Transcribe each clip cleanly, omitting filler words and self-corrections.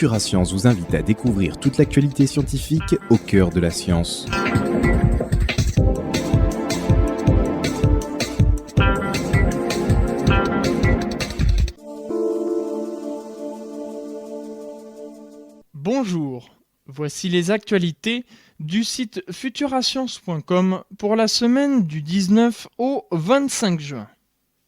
Futura Science vous invite à découvrir toute l'actualité scientifique au cœur de la science. Bonjour, voici les actualités du site futurascience.com pour la semaine du 19 au 25 juin.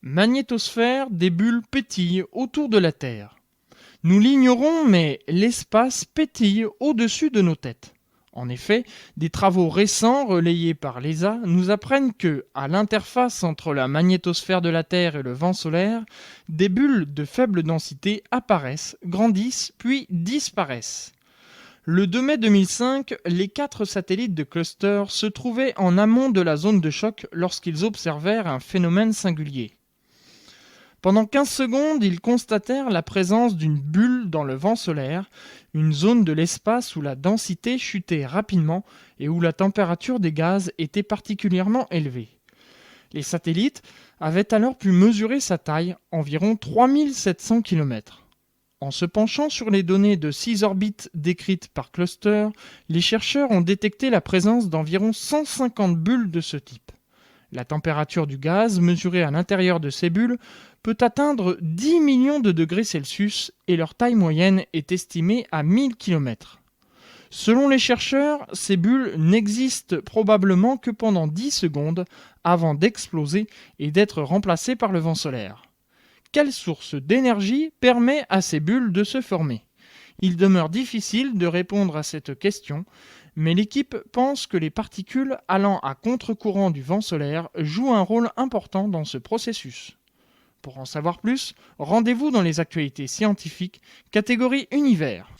Magnétosphère, des bulles pétillent autour de la Terre. Nous l'ignorons, mais l'espace pétille au-dessus de nos têtes. En effet, des travaux récents relayés par l'ESA nous apprennent que, à l'interface entre la magnétosphère de la Terre et le vent solaire, des bulles de faible densité apparaissent, grandissent, puis disparaissent. Le 2 mai 2005, les 4 satellites de Cluster se trouvaient en amont de la zone de choc lorsqu'ils observèrent un phénomène singulier. Pendant 15 secondes, ils constatèrent la présence d'une bulle dans le vent solaire, une zone de l'espace où la densité chutait rapidement et où la température des gaz était particulièrement élevée. Les satellites avaient alors pu mesurer sa taille, environ 3700 km. En se penchant sur les données de 6 orbites décrites par Cluster, les chercheurs ont détecté la présence d'environ 150 bulles de ce type. La température du gaz mesurée à l'intérieur de ces bulles peut atteindre 10 millions de degrés Celsius et leur taille moyenne est estimée à 1000 km. Selon les chercheurs, ces bulles n'existent probablement que pendant 10 secondes avant d'exploser et d'être remplacées par le vent solaire. Quelle source d'énergie permet à ces bulles de se former ? Il demeure difficile de répondre à cette question, mais l'équipe pense que les particules allant à contre-courant du vent solaire jouent un rôle important dans ce processus. Pour en savoir plus, rendez-vous dans les actualités scientifiques, catégorie univers.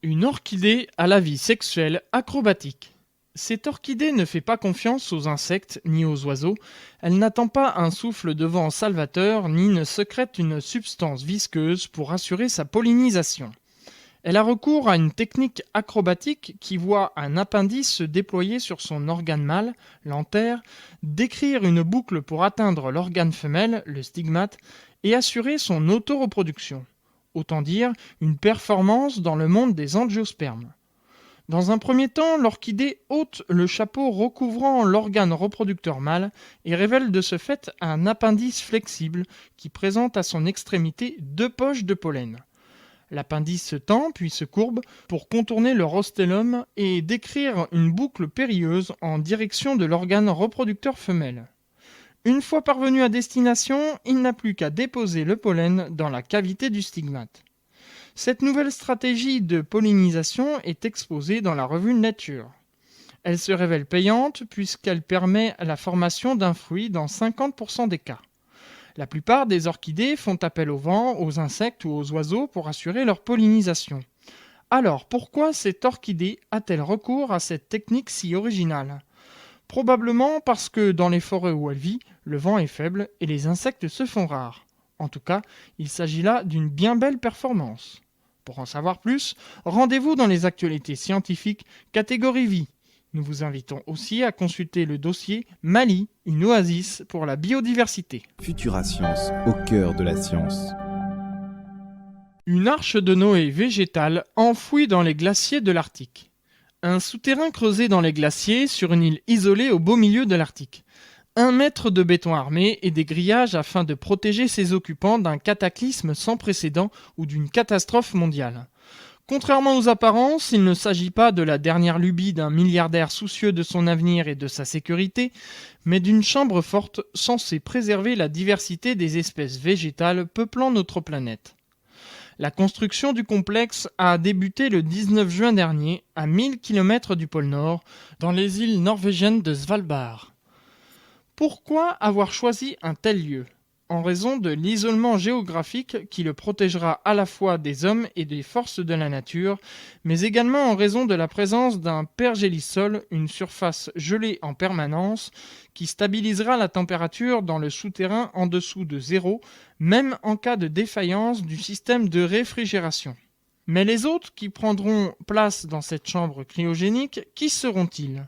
Une orchidée a la vie sexuelle acrobatique. Cette orchidée ne fait pas confiance aux insectes ni aux oiseaux, elle n'attend pas un souffle de vent salvateur ni ne sécrète une substance visqueuse pour assurer sa pollinisation. Elle a recours à une technique acrobatique qui voit un appendice se déployer sur son organe mâle, l'antère, décrire une boucle pour atteindre l'organe femelle, le stigmate, et assurer son autoreproduction. Autant dire une performance dans le monde des angiospermes. Dans un premier temps, l'orchidée ôte le chapeau recouvrant l'organe reproducteur mâle et révèle de ce fait un appendice flexible qui présente à son extrémité 2 poches de pollen. L'appendice se tend puis se courbe pour contourner le rostellum et décrire une boucle périlleuse en direction de l'organe reproducteur femelle. Une fois parvenu à destination, il n'a plus qu'à déposer le pollen dans la cavité du stigmate. Cette nouvelle stratégie de pollinisation est exposée dans la revue Nature. Elle se révèle payante puisqu'elle permet la formation d'un fruit dans 50% des cas. La plupart des orchidées font appel au vent, aux insectes ou aux oiseaux pour assurer leur pollinisation. Alors, pourquoi cette orchidée a-t-elle recours à cette technique si originale ? Probablement parce que dans les forêts où elle vit, le vent est faible et les insectes se font rares. En tout cas, il s'agit là d'une bien belle performance. Pour en savoir plus, rendez-vous dans les actualités scientifiques, catégorie vie. Nous vous invitons aussi à consulter le dossier Mali, une oasis pour la biodiversité. Futura Science, au cœur de la science. Une arche de Noé végétale enfouie dans les glaciers de l'Arctique. Un souterrain creusé dans les glaciers sur une île isolée au beau milieu de l'Arctique. 1 mètre de béton armé et des grillages afin de protéger ses occupants d'un cataclysme sans précédent ou d'une catastrophe mondiale. Contrairement aux apparences, il ne s'agit pas de la dernière lubie d'un milliardaire soucieux de son avenir et de sa sécurité, mais d'une chambre forte censée préserver la diversité des espèces végétales peuplant notre planète. La construction du complexe a débuté le 19 juin dernier, à 1000 km du pôle Nord, dans les îles norvégiennes de Svalbard. Pourquoi avoir choisi un tel lieu ? En raison de l'isolement géographique qui le protégera à la fois des hommes et des forces de la nature, mais également en raison de la présence d'un pergélisol, une surface gelée en permanence, qui stabilisera la température dans le souterrain en dessous de 0, même en cas de défaillance du système de réfrigération. Mais les hôtes qui prendront place dans cette chambre cryogénique, qui seront-ils ?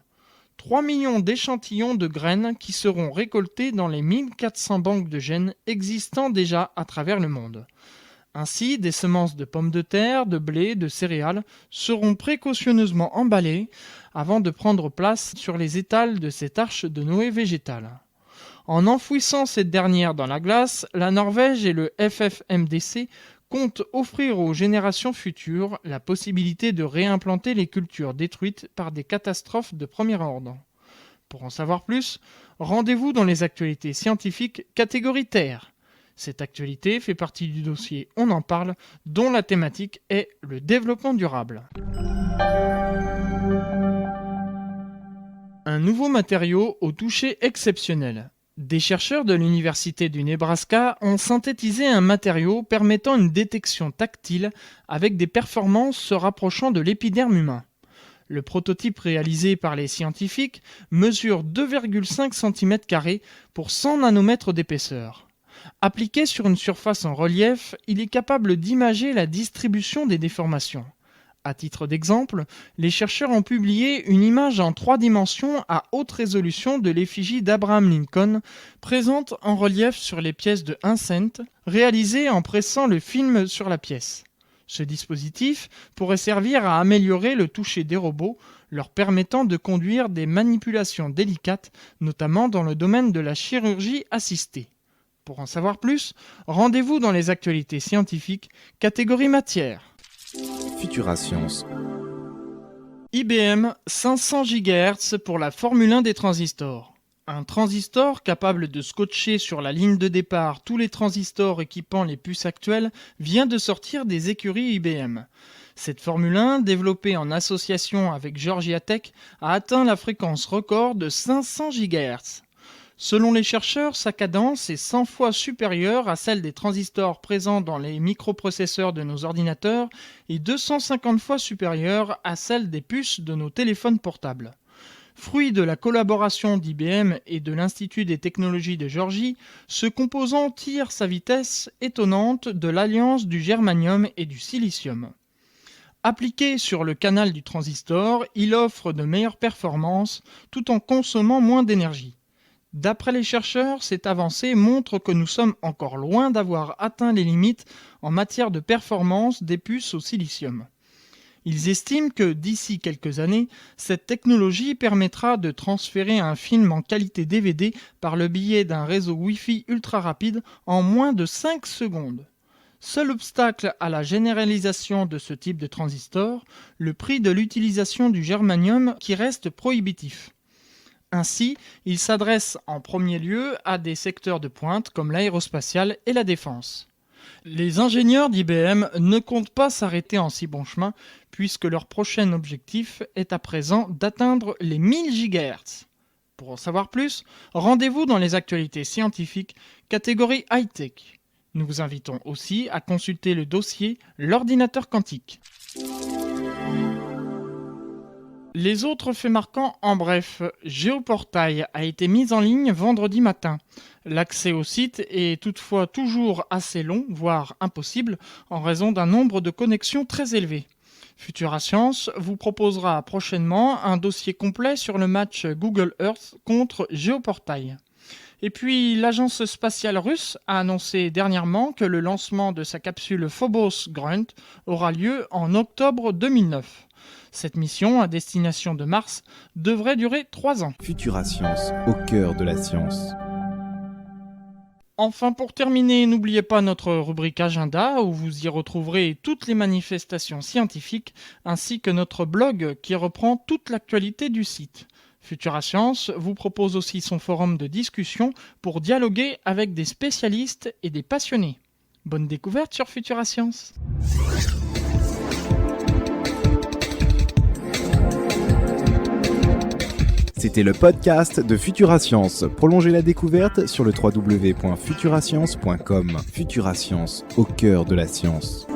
3 millions d'échantillons de graines qui seront récoltés dans les 1400 banques de gènes existant déjà à travers le monde. Ainsi, des semences de pommes de terre, de blé, de céréales seront précautionneusement emballées avant de prendre place sur les étals de cette arche de Noé végétale. En enfouissant cette dernière dans la glace, la Norvège et le FFMDC comptent offrir aux générations futures la possibilité de réimplanter les cultures détruites par des catastrophes de premier ordre. Pour en savoir plus, rendez-vous dans les actualités scientifiques catégorie Terre. Cette actualité fait partie du dossier On en parle, dont la thématique est le développement durable. Un nouveau matériau au toucher exceptionnel. Des chercheurs de l'université du Nebraska ont synthétisé un matériau permettant une détection tactile avec des performances se rapprochant de l'épiderme humain. Le prototype réalisé par les scientifiques mesure 2,5 cm² pour 100 nanomètres d'épaisseur. Appliqué sur une surface en relief, il est capable d'imager la distribution des déformations. À titre d'exemple, les chercheurs ont publié une image en 3 dimensions à haute résolution de l'effigie d'Abraham Lincoln, présente en relief sur les pièces de 1 cent, réalisée en pressant le film sur la pièce. Ce dispositif pourrait servir à améliorer le toucher des robots, leur permettant de conduire des manipulations délicates, notamment dans le domaine de la chirurgie assistée. Pour en savoir plus, rendez-vous dans les actualités scientifiques, catégorie matière. Futura Science. IBM 500 GHz pour la Formule 1 des transistors. Un transistor capable de scotcher sur la ligne de départ tous les transistors équipant les puces actuelles vient de sortir des écuries IBM. Cette Formule 1, développée en association avec Georgia Tech, a atteint la fréquence record de 500 GHz. Selon les chercheurs, sa cadence est 100 fois supérieure à celle des transistors présents dans les microprocesseurs de nos ordinateurs et 250 fois supérieure à celle des puces de nos téléphones portables. Fruit de la collaboration d'IBM et de l'Institut des technologies de Géorgie, ce composant tire sa vitesse étonnante de l'alliance du germanium et du silicium. Appliqué sur le canal du transistor, il offre de meilleures performances tout en consommant moins d'énergie. D'après les chercheurs, cette avancée montre que nous sommes encore loin d'avoir atteint les limites en matière de performance des puces au silicium. Ils estiment que d'ici quelques années, cette technologie permettra de transférer un film en qualité DVD par le biais d'un réseau Wi-Fi ultra rapide en moins de 5 secondes. Seul obstacle à la généralisation de ce type de transistor, le prix de l'utilisation du germanium qui reste prohibitif. Ainsi, il s'adresse en premier lieu à des secteurs de pointe comme l'aérospatiale et la défense. Les ingénieurs d'IBM ne comptent pas s'arrêter en si bon chemin puisque leur prochain objectif est à présent d'atteindre les 1000 GHz. Pour en savoir plus, rendez-vous dans les actualités scientifiques catégorie high-tech. Nous vous invitons aussi à consulter le dossier L'ordinateur quantique. Les autres faits marquants en bref, Géoportail a été mise en ligne vendredi matin. L'accès au site est toutefois toujours assez long, voire impossible, en raison d'un nombre de connexions très élevé. Futura Science vous proposera prochainement un dossier complet sur le match Google Earth contre Géoportail. Et puis, l'agence spatiale russe a annoncé dernièrement que le lancement de sa capsule Phobos Grunt aura lieu en octobre 2009. Cette mission, à destination de Mars, devrait durer 3 ans. Futura Science, au cœur de la science. Enfin, pour terminer, n'oubliez pas notre rubrique agenda où vous y retrouverez toutes les manifestations scientifiques ainsi que notre blog qui reprend toute l'actualité du site. Futura Science vous propose aussi son forum de discussion pour dialoguer avec des spécialistes et des passionnés. Bonne découverte sur Futura Science. C'était le podcast de Futura Science. Prolongez la découverte sur le www.futurascience.com. Futura Science, au cœur de la science.